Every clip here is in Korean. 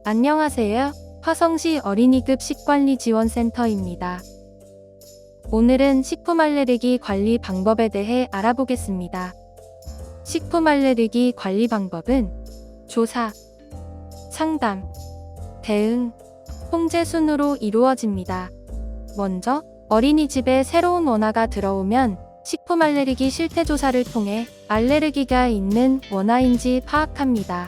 안녕하세요. 화성시 어린이급 식관리지원센터입니다. 오늘은 식품 알레르기 관리 방법에 대해 알아보겠습니다. 식품 알레르기 관리 방법은 조사, 상담, 대응, 통제 순으로 이루어집니다. 먼저 어린이집에 새로운 원아가 들어오면 식품 알레르기 실태 조사를 통해 알레르기가 있는 원아인지 파악합니다.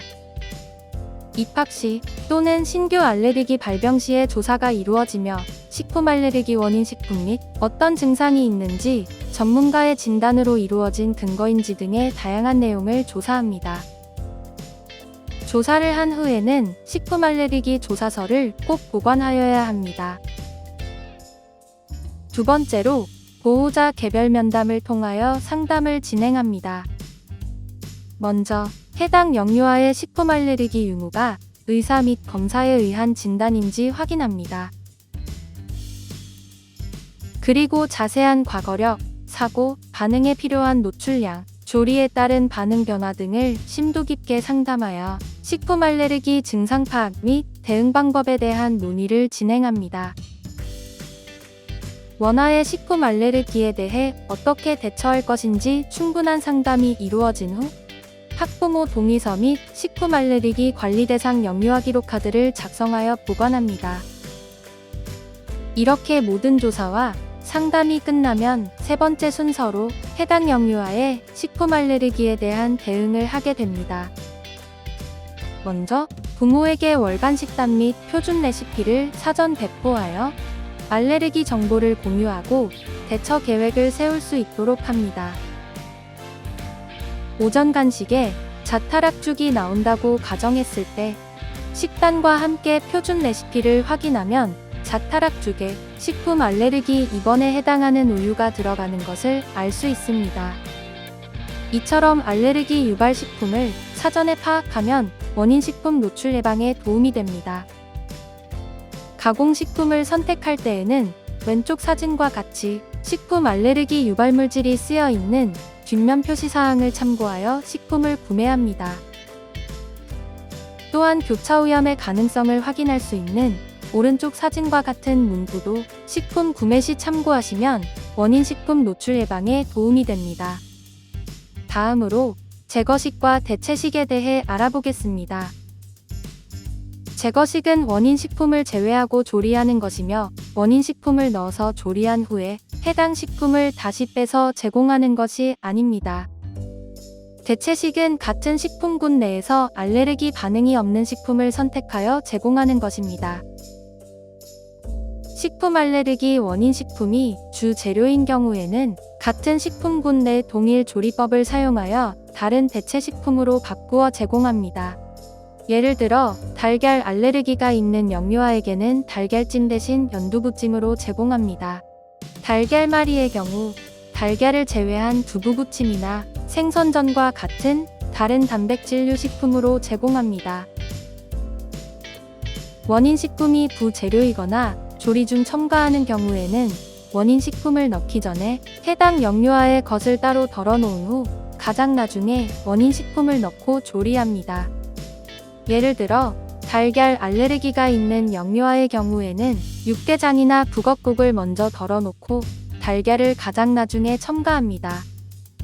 입학 시 또는 신규 알레르기 발병 시에 조사가 이루어지며 식품 알레르기 원인 식품 및 어떤 증상이 있는지 전문가의 진단으로 이루어진 근거인지 등의 다양한 내용을 조사합니다. 조사를 한 후에는 식품 알레르기 조사서를 꼭 보관하여야 합니다. 두 번째로 보호자 개별 면담을 통하여 상담을 진행합니다. 먼저 해당 영유아의 식품 알레르기 유무가 의사 및 검사에 의한 진단인지 확인합니다. 그리고 자세한 과거력, 사고, 반응에 필요한 노출량, 조리에 따른 반응 변화 등을 심도 깊게 상담하여 식품 알레르기 증상 파악 및 대응 방법에 대한 논의를 진행합니다. 원아의 식품 알레르기에 대해 어떻게 대처할 것인지 충분한 상담이 이루어진 후 학부모 동의서 및 식품 알레르기 관리 대상 영유아 기록 카드를 작성하여 보관합니다. 이렇게 모든 조사와 상담이 끝나면 세 번째 순서로 해당 영유아의 식품 알레르기에 대한 대응을 하게 됩니다. 먼저 부모에게 월간 식단 및 표준 레시피를 사전 배포하여 알레르기 정보를 공유하고 대처 계획을 세울 수 있도록 합니다. 오전 간식에 자타락죽이 나온다고 가정했을 때 식단과 함께 표준 레시피를 확인하면 자타락죽에 식품 알레르기 입원에 해당하는 우유가 들어가는 것을 알 수 있습니다. 이처럼 알레르기 유발 식품을 사전에 파악하면 원인 식품 노출 예방에 도움이 됩니다. 가공식품을 선택할 때에는 왼쪽 사진과 같이 식품 알레르기 유발 물질이 쓰여 있는 뒷면 표시사항을 참고하여 식품을 구매합니다. 또한 교차 오염의 가능성을 확인할 수 있는 오른쪽 사진과 같은 문구도 식품 구매 시 참고하시면 원인 식품 노출 예방에 도움이 됩니다. 다음으로 제거식과 대체식에 대해 알아보겠습니다. 제거식은 원인 식품을 제외하고 조리하는 것이며 원인 식품을 넣어서 조리한 후에 해당 식품을 다시 빼서 제공하는 것이 아닙니다. 대체식은 같은 식품군 내에서 알레르기 반응이 없는 식품을 선택하여 제공하는 것입니다. 식품 알레르기 원인 식품이 주 재료인 경우에는 같은 식품군 내 동일 조리법을 사용하여 다른 대체 식품으로 바꾸어 제공합니다. 예를 들어 달걀 알레르기가 있는 영유아에게는 달걀찜 대신 연두부찜으로 제공합니다. 달걀말이의 경우 달걀을 제외한 두부부침이나 생선전과 같은 다른 단백질류 식품으로 제공합니다. 원인 식품이 부재료이거나 조리 중 첨가하는 경우에는 원인 식품을 넣기 전에 해당 영유아의 것을 따로 덜어놓은 후 가장 나중에 원인 식품을 넣고 조리합니다. 예를 들어 달걀 알레르기가 있는 영유아의 경우에는 육개장이나 북엇국을 먼저 덜어놓고 달걀을 가장 나중에 첨가합니다.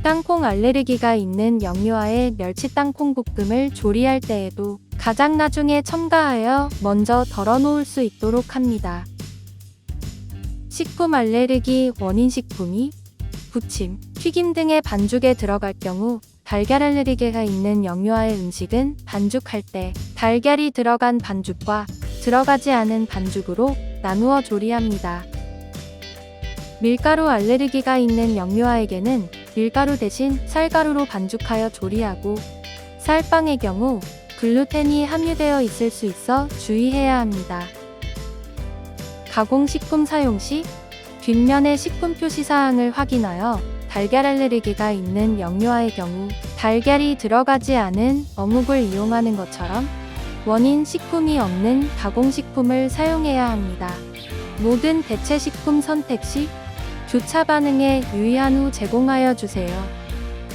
땅콩 알레르기가 있는 영유아의 멸치 땅콩 볶음을 조리할 때에도 가장 나중에 첨가하여 먼저 덜어놓을 수 있도록 합니다. 식품 알레르기 원인 식품이 부침, 튀김 등의 반죽에 들어갈 경우 달걀 알레르기가 있는 영유아의 음식은 반죽할 때 달걀이 들어간 반죽과 들어가지 않은 반죽으로 나누어 조리합니다. 밀가루 알레르기가 있는 영유아에게는 밀가루 대신 쌀가루로 반죽하여 조리하고 쌀빵의 경우 글루텐이 함유되어 있을 수 있어 주의해야 합니다. 가공식품 사용 시 뒷면의 식품 표시사항을 확인하여 달걀 알레르기가 있는 영유아의 경우 달걀이 들어가지 않은 어묵을 이용하는 것처럼 원인 식품이 없는 가공식품을 사용해야 합니다. 모든 대체 식품 선택 시 교차 반응에 유의한 후 제공하여 주세요.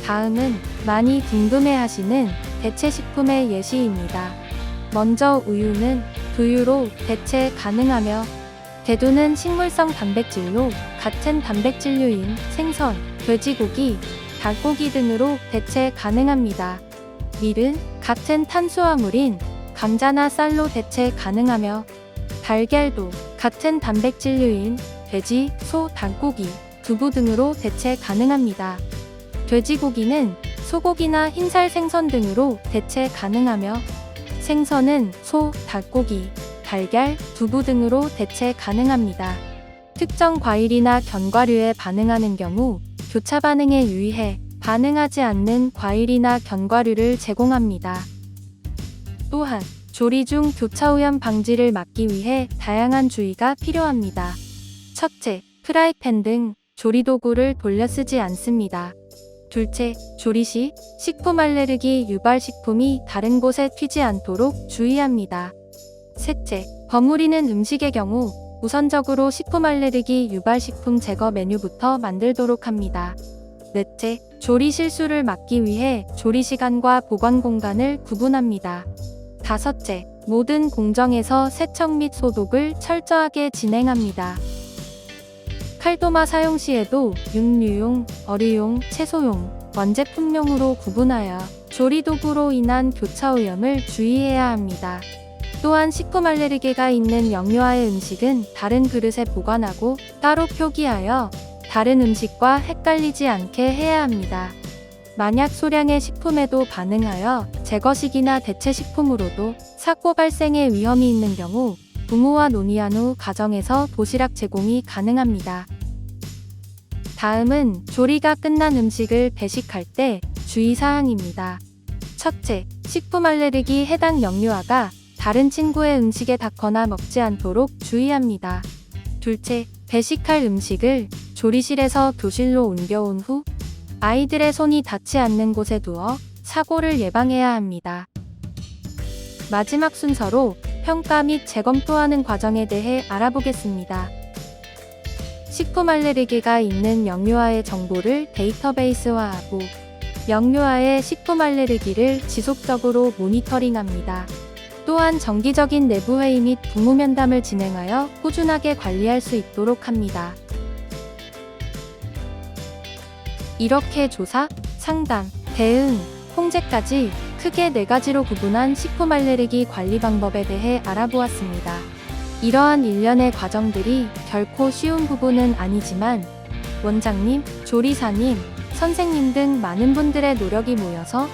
다음은 많이 궁금해하시는 대체 식품의 예시입니다. 먼저 우유는 두유로 대체 가능하며, 대두는 식물성 단백질로 같은 단백질류인 생선, 돼지고기, 닭고기 등으로 대체 가능합니다. 밀은 같은 탄수화물인 감자나 쌀로 대체 가능하며, 달걀도 같은 단백질류인 돼지, 소, 닭고기, 두부 등으로 대체 가능합니다. 돼지고기는 소고기나 흰살 생선 등으로 대체 가능하며, 생선은 소, 닭고기, 달걀, 두부 등으로 대체 가능합니다. 특정 과일이나 견과류에 반응하는 경우 교차 반응에 유의해 반응하지 않는 과일이나 견과류를 제공합니다. 또한 조리 중 교차 오염 방지를 막기 위해 다양한 주의가 필요합니다. 첫째, 프라이팬 등 조리 도구를 돌려 쓰지 않습니다. 둘째, 조리 시 식품 알레르기 유발 식품이 다른 곳에 튀지 않도록 주의합니다. 셋째, 버무리는 음식의 경우 우선적으로 식품 알레르기 유발 식품 제거 메뉴부터 만들도록 합니다. 넷째, 조리 실수를 막기 위해 조리 시간과 보관 공간을 구분합니다. 다섯째, 모든 공정에서 세척 및 소독을 철저하게 진행합니다. 칼도마 사용 시에도 육류용, 어류용, 채소용, 완제품용으로 구분하여 조리도구로 인한 교차 오염을 주의해야 합니다. 또한 식품 알레르기가 있는 영유아의 음식은 다른 그릇에 보관하고 따로 표기하여 다른 음식과 헷갈리지 않게 해야 합니다. 만약 소량의 식품에도 반응하여 제거식이나 대체 식품으로도 사고 발생의 위험이 있는 경우 부모와 논의한 후 가정에서 도시락 제공이 가능합니다. 다음은 조리가 끝난 음식을 배식할 때 주의사항입니다. 첫째, 식품 알레르기 해당 영유아가 다른 친구의 음식에 닿거나 먹지 않도록 주의합니다. 둘째, 배식할 음식을 조리실에서 교실로 옮겨온 후 아이들의 손이 닿지 않는 곳에 두어 사고를 예방해야 합니다. 마지막 순서로 평가 및 재검토하는 과정에 대해 알아보겠습니다. 식품 알레르기가 있는 영유아의 정보를 데이터베이스화하고 영유아의 식품 알레르기를 지속적으로 모니터링합니다. 또한 정기적인 내부 회의 및 부모 면담을 진행하여 꾸준하게 관리할 수 있도록 합니다. 이렇게 조사, 상담, 대응, 통제까지 크게 4가지로 구분한 식품 알레르기 관리 방법에 대해 알아보았습니다. 이러한 일련의 과정들이 결코 쉬운 부분은 아니지만 원장님, 조리사님, 선생님 등 많은 분들의 노력이 모여서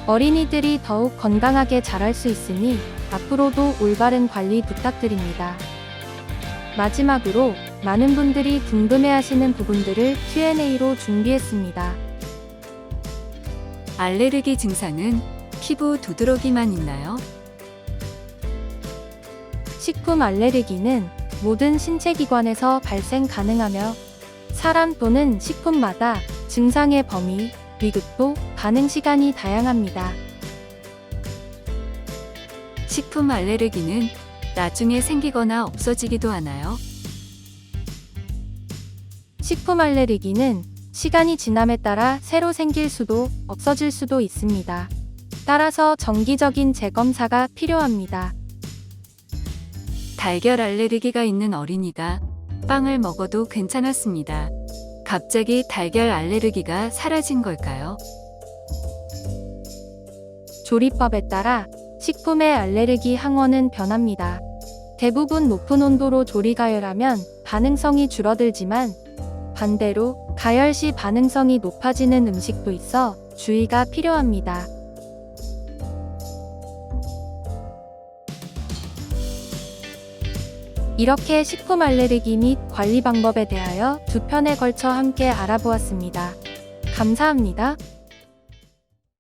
어린이들이 더욱 건강하게 자랄 수 있으니 앞으로도 올바른 관리 부탁드립니다. 마지막으로 많은 분들이 궁금해하시는 부분들을 Q&A로 준비했습니다. 알레르기 증상은 피부 두드러기만 있나요? 식품 알레르기는 모든 신체 기관에서 발생 가능하며 사람 또는 식품마다 증상의 범위, 위급도, 반응 시간이 다양합니다. 식품 알레르기는 나중에 생기거나 없어지기도 하나요? 식품 알레르기는 시간이 지남에 따라 새로 생길 수도 없어질 수도 있습니다. 따라서 정기적인 재검사가 필요합니다. 달걀 알레르기가 있는 어린이가 빵을 먹어도 괜찮았습니다. 갑자기 달걀 알레르기가 사라진 걸까요? 조리법에 따라 식품의 알레르기 항원은 변합니다. 대부분 높은 온도로 조리 가열하면 반응성이 줄어들지만 반대로 가열 시 반응성이 높아지는 음식도 있어 주의가 필요합니다. 이렇게 식품 알레르기 및 관리 방법에 대하여 2편에 걸쳐 함께 알아보았습니다. 감사합니다.